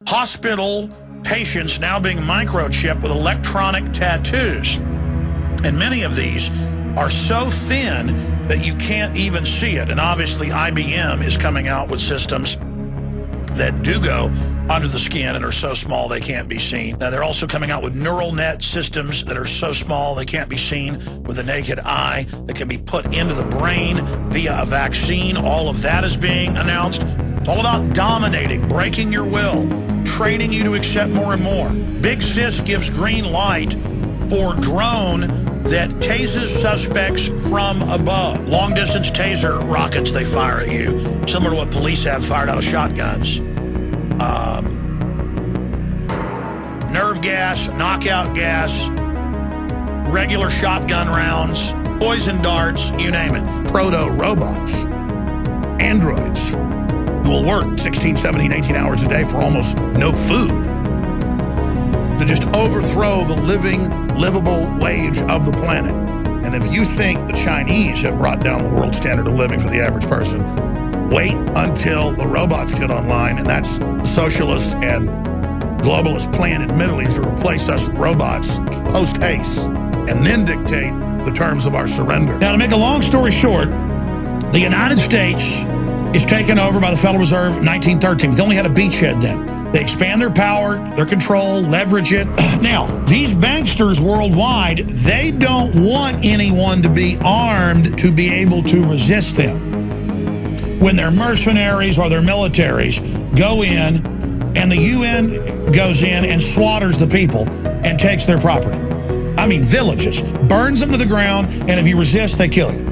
Hospital patients now being microchipped with electronic tattoos. And many of these are so thin that you can't even see it. And obviously IBM is coming out with systems that do go under the skin and are so small they can't be seen. Now, they're also coming out with neural net systems that are so small they can't be seen with the naked eye, that can be put into the brain via a vaccine. All of that is being announced. It's all about dominating, breaking your will, training you to accept more and more. Big Sis gives green light for drone that tases suspects from above. Long-distance taser rockets they fire at you, similar to what police have fired out of shotguns. Nerve gas, knockout gas, regular shotgun rounds, poison darts, you name it. Proto-robots, androids, who will work 16, 17, 18 hours a day for almost no food to just overthrow the livable wage of the planet. And if you think the Chinese have brought down the world standard of living for the average person, wait until the robots get online, and that's the socialist and globalist plan, admittedly, is to replace us with robots post-haste and then dictate the terms of our surrender. Now, to make a long story short, the United States is taken over by the Federal Reserve in 1913. They only had a beachhead then. They expand their power, their control, leverage it. Now, these banksters worldwide, they don't want anyone to be armed to be able to resist them. When their mercenaries or their militaries go in and the UN goes in and slaughters the people and takes their property. I mean, villages, burns them to the ground, and if you resist, they kill you.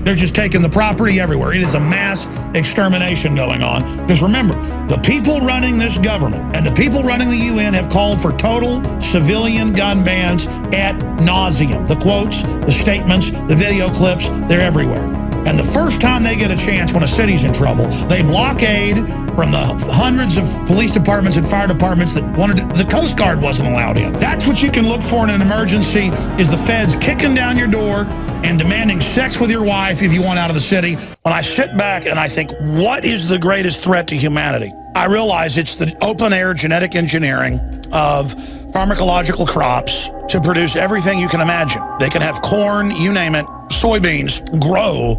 They're just taking the property everywhere. It is a mass extermination going on. Because remember, the people running this government and the people running the UN have called for total civilian gun bans ad nauseum. The quotes, the statements, the video clips, they're everywhere. And the first time they get a chance when a city's in trouble, they blockade from the hundreds of police departments and fire departments that wanted to, the Coast Guard wasn't allowed in. That's what you can look for in an emergency, is the feds kicking down your door and demanding sex with your wife if you want out of the city. When I sit back and I think, what is the greatest threat to humanity? I realize it's the open-air genetic engineering of pharmacological crops to produce everything you can imagine. They can have corn, you name it, soybeans, grow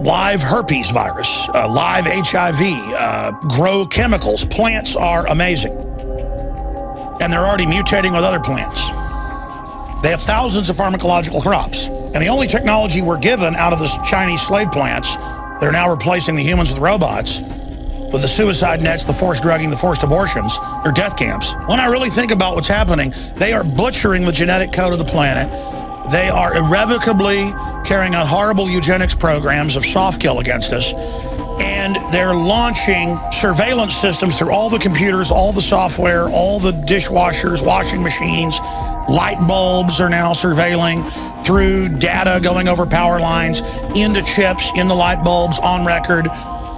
live herpes virus, live HIV, grow chemicals. Plants are amazing. And they're already mutating with other plants. They have thousands of pharmacological crops. And the only technology we're given out of the Chinese slave plants that are now replacing the humans with robots, with the suicide nets, the forced drugging, the forced abortions, they're death camps. When I really think about what's happening, they are butchering the genetic code of the planet. They are irrevocably carrying out horrible eugenics programs of soft kill against us. And they're launching surveillance systems through all the computers, all the software, all the dishwashers, washing machines. Light bulbs are now surveilling through data going over power lines, into chips, in the light bulbs, on record.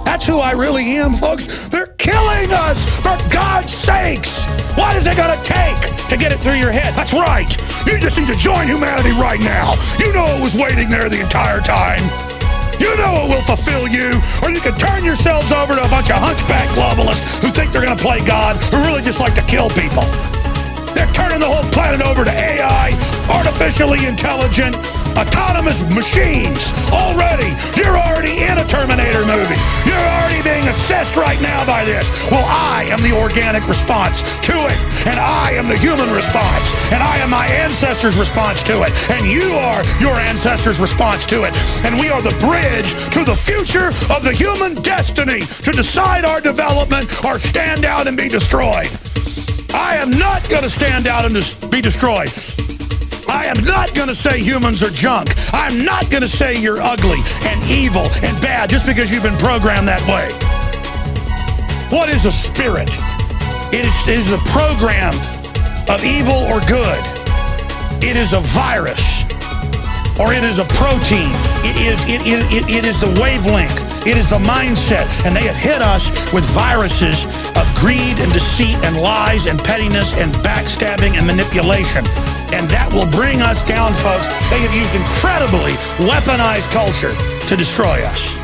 That's who I really am, folks. They're killing us, for God's sakes. What is it gonna take to get it through your head? That's right. You just need to join humanity right now. You know it was waiting there the entire time. You know it will fulfill you, or you can turn yourselves over to a bunch of hunchback globalists who think they're gonna play God, who really just like to kill people. They're turning the whole planet over to AI, artificially intelligent, autonomous machines. Already, you're already in a Terminator movie. You're already being assessed right now by this. Well, I am the organic response to it, and I am the human response, and I am my ancestors' response to it, and you are your ancestors' response to it. And we are the bridge to the future of the human destiny to decide our development or stand down and be destroyed. I am not going to stand out and be destroyed. I am not going to say humans are junk. I'm not going to say you're ugly and evil and bad just because you've been programmed that way. What is a spirit? It is the program of evil or good. It is a virus, or it is a protein. It is the wavelength. It is the mindset. And they have hit us with viruses of greed and deceit and lies and pettiness and backstabbing and manipulation. And that will bring us down, folks. They have used incredibly weaponized culture to destroy us.